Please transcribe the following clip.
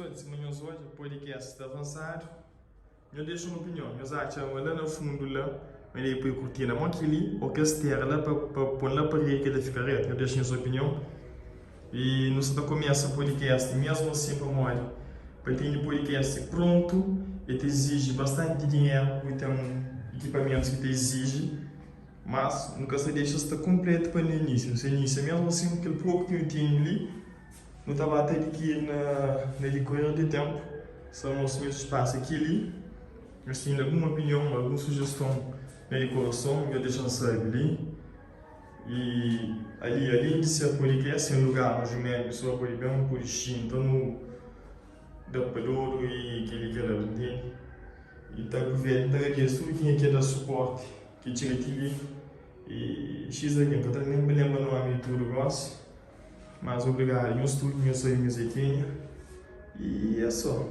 pessoal, de cima hoje, o podcast está avançado. Eu deixo uma opinião. Eu acho que lá no fundo, lá, mas depois curtir na mão que ali, ou que esteja lá para pôr lá para que ele fica reto. Eu deixo a sua opinião. E não se começa o podcast, mesmo assim, para morrer. Para ter um podcast pronto, ele te exige bastante dinheiro, e tem equipamentos que te exige, mas nunca se deixa estar completo para o início. No início, mesmo assim, aquele pouco que eu tinha ali, não estava até aqui na decorrer de tempo. Só mostro meu espaço aqui ali. Mas tem alguma opinião, alguma sugestão na decoração, eu deixo saber ali. E ali, além de ser podcast, é um lugar onde a pessoa pode ver um pouco de então no Douro e aquele que era dele. E está governo, está aqui, tudo que quer dar suporte, que tira aqui. E X aqui, eu também não me lembro o nome de tudo, gosto. Mas obrigado, eu estou, eu sou em Misequinha. E é só.